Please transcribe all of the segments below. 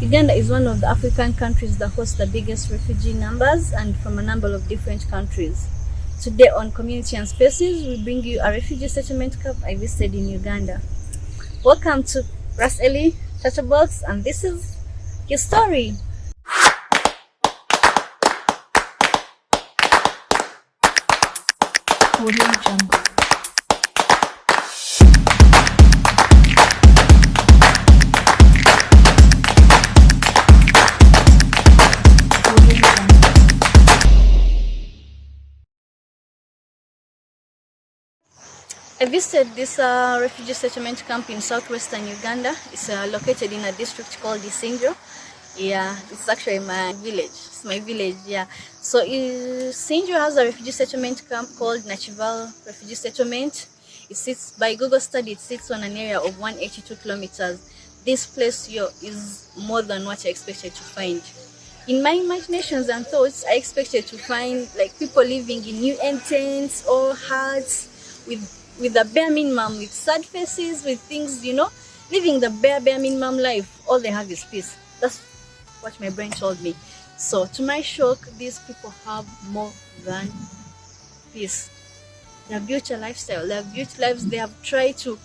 Uganda is one of the African countries that hosts the biggest refugee numbers and from a number of different countries. Today on Community and Spaces, we bring you a refugee settlement camp I visited in Uganda. Welcome to Ras Eli Chatterbox, and this is his story. Audio Jungle. I visited this refugee settlement camp in southwestern Uganda. It's located in a district called Isingiro. Yeah, it's actually my village. It's my village, yeah. So Isingiro has a refugee settlement camp called Nakivale Refugee Settlement. It sits, by Google study, it sits on an area of 182 kilometers. This place here is more than what I expected to find. In my imaginations and thoughts, I expected to find like people living in UN tents or huts with the bare minimum, with sad faces, with things, living the bare minimum life. All they have is peace. That's what my brain told me. So to my shock, these people have more than peace. They have built a lifestyle. They have built lives. They have tried to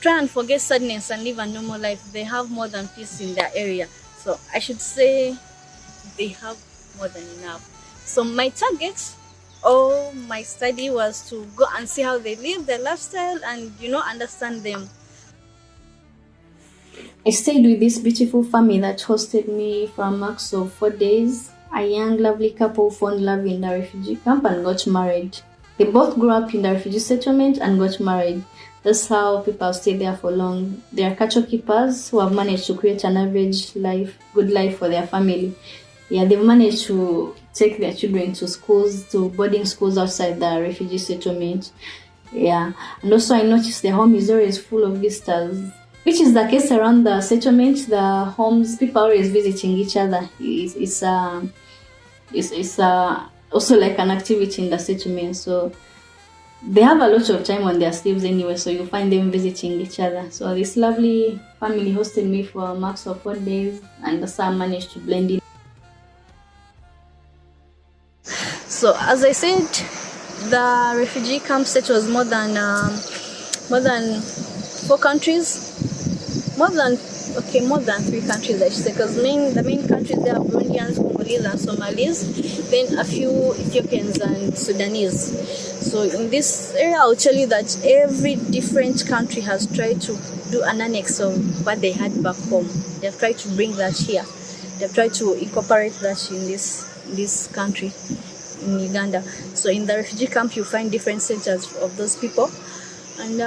try and forget sadness and live a normal life. They have more than peace in their area. So I should say they have more than enough. So my target, my study was to go and see how they live, their lifestyle, and understand them. I stayed with this beautiful family that hosted me for a max of 4 days. A young, lovely couple found love in the refugee camp and got married. They both grew up in the refugee settlement and got married. That's how people stay there for long. They are cattle keepers who have managed to create an average life, good life for their family. Yeah, they've managed to take their children to schools, to boarding schools outside the refugee settlement. Yeah, and also I noticed the home is always full of visitors, which is the case around the settlement. The homes, people are always visiting each other. It's also like an activity in the settlement. So they have a lot of time on their sleeves anyway, so you find them visiting each other. So this lovely family hosted me for a max of 4 days, and the son managed to blend in. So as I said, the refugee camp settled more than 4 countries. More than 3 countries, I should say, because the main countries there are Burundians, Congolese, and Somalis, then a few Ethiopians and Sudanese. So in this area, I'll tell you that every different country has tried to do an annex of what they had back home. They've tried to bring that here. They've tried to incorporate that in this country, in Uganda. So in the refugee camp, you find different centers of those people. And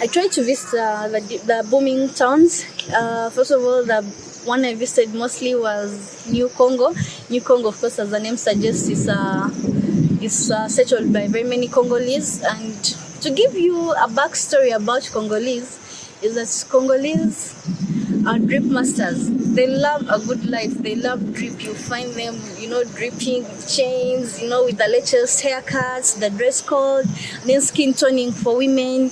I tried to visit the booming towns. First of all, the one I visited mostly was New Congo. New Congo, of course, as the name suggests, is settled by very many Congolese. And to give you a backstory about Congolese, is that Congolese are drip masters. They love a good life. They love drip. You find them, dripping with chains, with the latest haircuts, the dress code, then skin toning for women,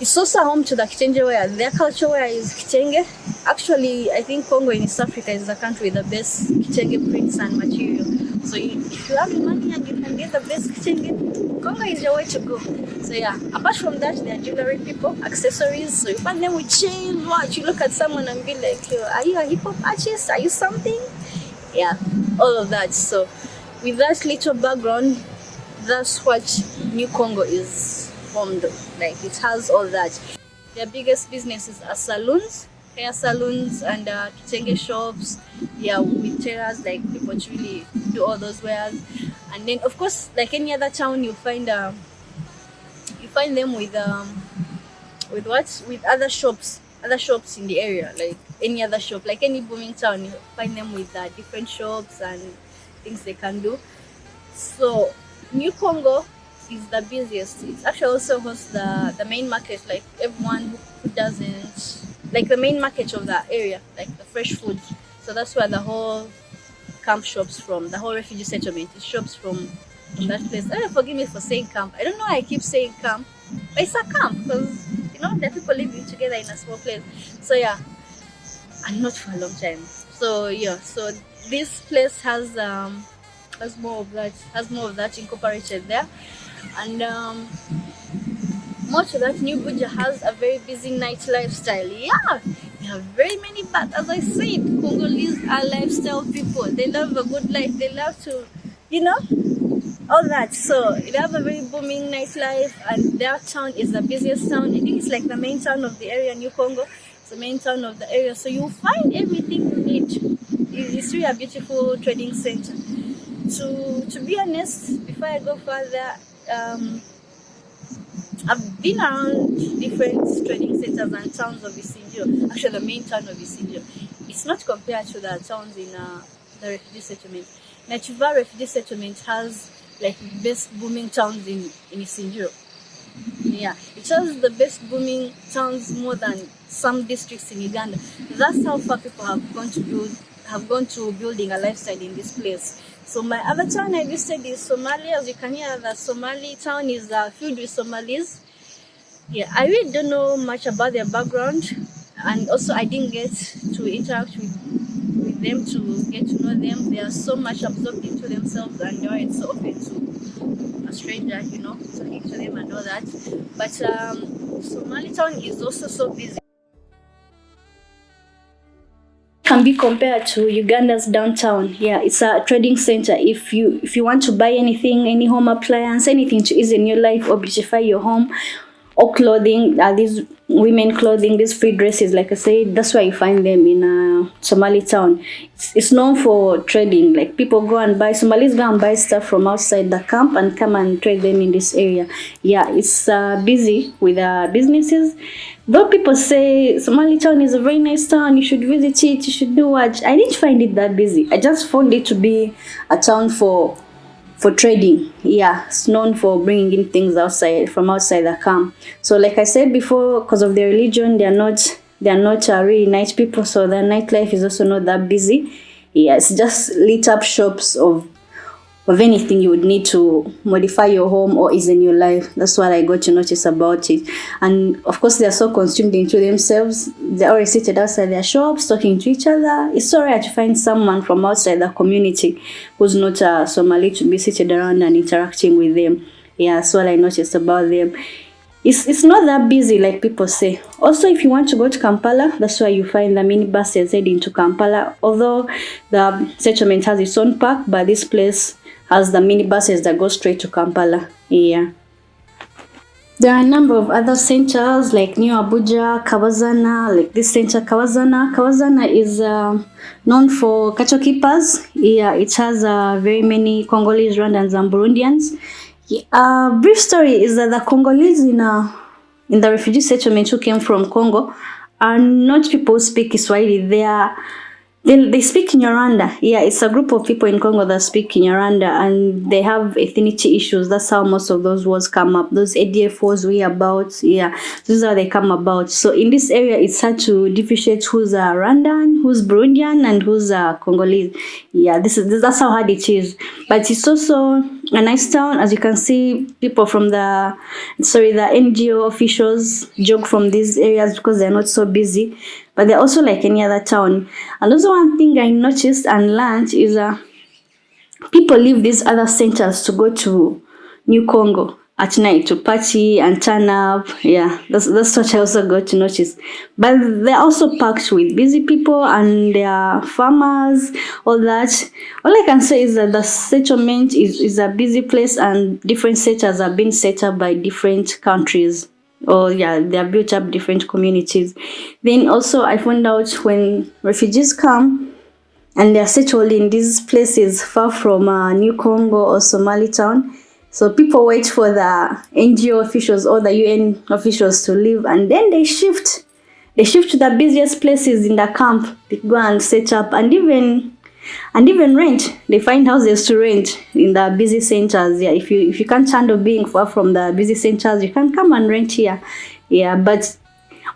It's also home to the kitenge wear. Their culture wear is kitenge. Actually, I think Congo in East Africa is the country with the best kitenge prints and material. So if you have the money and you can get the best kitenge, Congo is your way to go. So yeah, apart from that, they are jewelry people, accessories. So you find them with chains. Watch, you look at someone and be like, are you a hip hop artist? Are you something? Yeah, all of that. So with that little background, that's what New Congo is formed. Like, it has all that. Their biggest businesses are salons, hair salons, and kitenge shops. Yeah, with tailors, like people to really do all those wares. And then, of course, like any other town, you find them with other shops in the area. Like any other shop, like any booming town, you find them with different shops and things they can do. So New Congo is the busiest. It actually also hosts the main market, like everyone who doesn't like the main market of the area, like the fresh food. So that's where the whole camp shops from, the whole refugee settlement. It shops from that place. Forgive me for saying camp. I don't know why I keep saying camp, but it's a camp because There are people living together in a small place. So yeah, and not for a long time. So yeah, so this place has more of that incorporated there, and much of that New Buja has a very busy night lifestyle. Yeah, they have very many, but as I said, Congolese are lifestyle people. They love a good life. They love to, you know, all that. So they have a very booming nightlife, and their town is the busiest town. I think it's like the main town of the area, New Congo. It's the main town of the area. So you'll find everything you need. It's really a beautiful trading center. To be honest, before I go further, I've been around different trading centers and towns of Isingiro. Actually, the main town of Isingiro. It's not compared to the towns in the refugee settlement. Nakivale Refugee Settlement has like best booming towns in Isingiro. Yeah, it has the best booming towns more than some districts in Uganda. That's how far people have gone to building a lifestyle in this place. So my other town I visited is Somalia. As you can hear, the Somali town is filled with Somalis. Yeah, I really don't know much about their background, and also I didn't get to interact with them to get to know them. They are so much absorbed into themselves, and they are so open to a stranger, talking to them and all that. But Somali town is also so busy. Can be compared to Uganda's downtown. Yeah, it's a trading center. If you want to buy anything, any home appliance, anything to ease in your life or beautify your home, or clothing, these women clothing, these free dresses, like I said, that's why you find them in Somali town. It's known for trading. Like people Somalis go and buy stuff from outside the camp and come and trade them in this area. Yeah, it's busy with businesses. Though people say Somali town is a very nice town, you should visit it, you should do what. I didn't find it that busy. I just found it to be a town for trading. Yeah, it's known for bringing in things from outside the camp. So like I said before, because of their religion, they are not really nice people, so their nightlife is also not that busy. Yeah, it's just lit up shops of anything you would need to modify your home or ease in your life. That's what I got to notice about it. And of course, they are so consumed into themselves. They're always seated outside their shops talking to each other. It's so rare to find someone from outside the community who's not a Somali to be seated around and interacting with them. Yeah, that's what I noticed about them. It's not that busy like people say. Also, if you want to go to Kampala, that's where you find the minibuses heading to Kampala. Although the settlement has its own park, but this place has the minibuses that go straight to Kampala. Yeah. There are a number of other centers like New Abuja, Kawazana, like this center, Kawazana. Kawazana is known for cattle keepers. Yeah, it has very many Congolese, Rwandans, and Burundians. Brief story is that the Congolese in the refugee settlement who came from Congo are not people who speak Kiswahili. They speak Kinyarwanda. Yeah, it's a group of people in Congo that speak Kinyarwanda, and they have ethnicity issues. That's how most of those words come up. Those ADF words we about, yeah, this is how they come about. So in this area, it's hard to differentiate who's a Rwandan, who's Burundian, and who's a Congolese. Yeah, that's how hard it is. But it's also a nice town. As you can see, people from the NGO officials jog from these areas because they're not so busy. But they're also like any other town. And also one thing I noticed and learned is people leave these other centers to go to New Congo at night to party and turn up. Yeah, that's what I also got to notice. But they're also packed with busy people and they are farmers, all that. All I can say is that the settlement is a busy place, and different centers are being set up by different countries. They are built up different communities. Then also I found out when refugees come and they are settled in these places far from New Congo or Somali town, so people wait for the NGO officials or the UN officials to leave, and then they shift to the busiest places in the camp. They go and set up and even rent. They find houses to rent in the busy centers. Yeah, if you can't handle being far from the busy centers, you can come and rent here. Yeah, but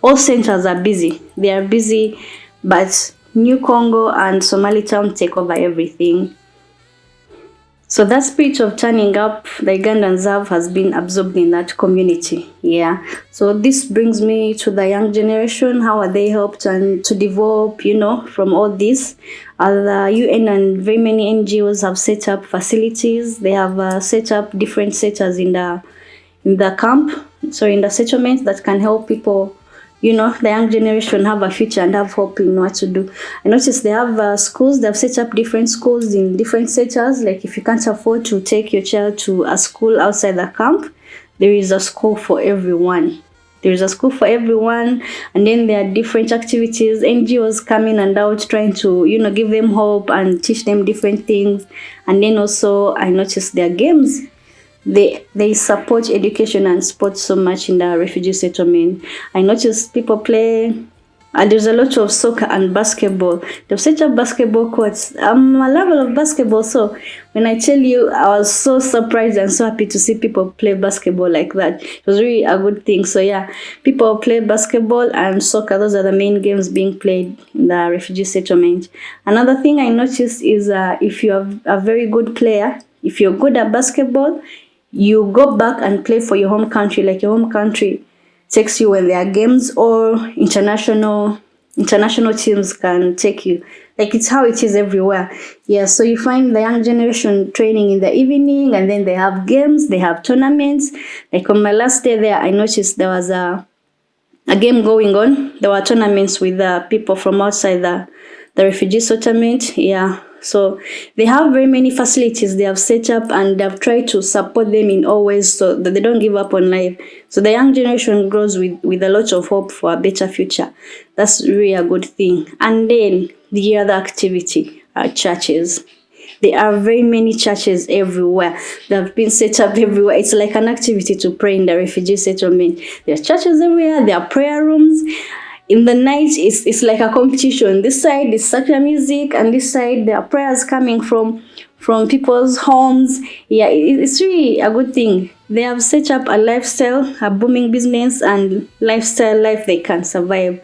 all centers are busy. They are busy, but New Congo and Somali town take over everything. So that spirit of turning up the Ugandans have has been absorbed in that community. Yeah. So this brings me to the young generation. How are they helped and to develop, you know, from all this? The UN and very many NGOs have set up facilities. They have set up different centers in the camp, so in the settlement, that can help people, you know, the young generation have a future and have hope in what to do. I noticed they have schools. They've set up different schools in different sectors. Like if you can't afford to take your child to a school outside the camp, there is a school for everyone. There is a school for everyone, and then there are different activities. NGOs come in and out trying to, you know, give them hope and teach them different things. And then also I noticed there are games. They support education and sports so much in the refugee settlement. I noticed people play, and there's a lot of soccer and basketball. They've set up basketball courts. I'm a lover of basketball, so when I tell you, I was so surprised and so happy to see people play basketball like that. It was really a good thing. So yeah, people play basketball and soccer. Those are the main games being played in the refugee settlement. Another thing I noticed is if you're a very good player, if you're good at basketball, you go back and play for your home country. Like your home country takes you when there are games, or international teams can take you. Like it's how it is everywhere. Yeah, so you find the young generation training in the evening, and then they have games, they have tournaments. Like on my last day there, I noticed there was a game going on. There were tournaments with people from outside the refugee settlement. Yeah. So they have very many facilities they have set up, and they've tried to support them in all ways so that they don't give up on life. So the young generation grows with a lot of hope for a better future. That's really a good thing. And then the other activity are churches. There are very many churches everywhere. They have been set up everywhere. It's like an activity to pray in the refugee settlement. There are churches everywhere. There are prayer rooms. In the night, it's like a competition. This side is secular music, and this side there are prayers coming from people's homes. Yeah, it's really a good thing. They have set up a lifestyle, a booming business and lifestyle life they can survive.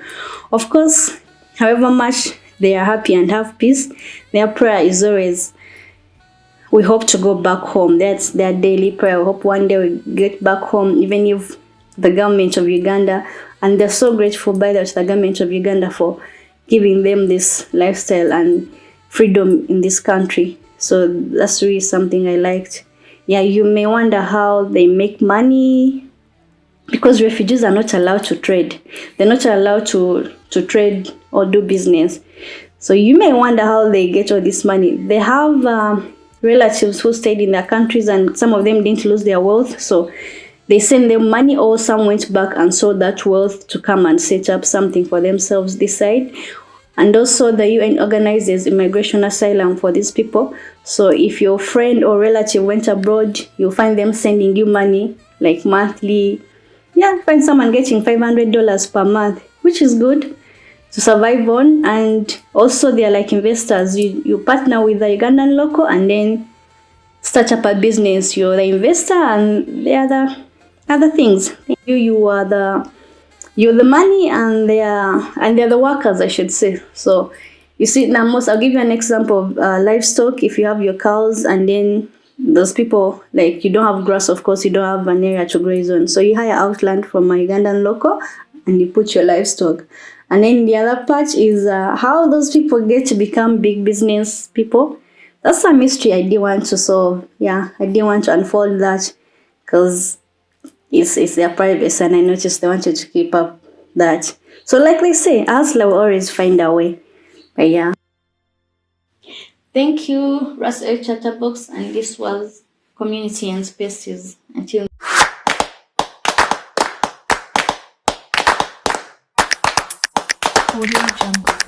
Of course, however much they are happy and have peace, their prayer is always, we hope to go back home. That's their daily prayer. We hope one day we get back home, even if the government of Uganda, and they're so grateful by the government of Uganda for giving them this lifestyle and freedom in this country. So that's really something I liked. Yeah, you may wonder how they make money, because refugees are not allowed to trade. They're not allowed to trade or do business. So you may wonder how they get all this money. They have relatives who stayed in their countries, and some of them didn't lose their wealth. So they send them money, or some went back and sold that wealth to come and set up something for themselves this side. And also the UN organizes immigration asylum for these people. So if your friend or relative went abroad, you'll find them sending you money like monthly. Yeah, find someone getting $500 per month, which is good to survive on. And also they're like investors. You partner with the Ugandan local and then start up a business. You're the investor and they are the other things. You're the money, and they're the workers, I should say. So you see, now I'll give you an example of livestock. If you have your cows, and then those people, like, you don't have grass, of course, you don't have an area to graze on. So you hire outland from a Ugandan local and you put your livestock. And then the other part is how those people get to become big business people. That's a mystery I didn't want to solve. Yeah, I didn't want to unfold that, because it's their privacy, and I noticed they wanted to keep up that. So like they say, hustler will always find a way. But yeah. Thank you, Ras Eli Chatterbox, and this was Community and Spaces. Until Audio Jungle.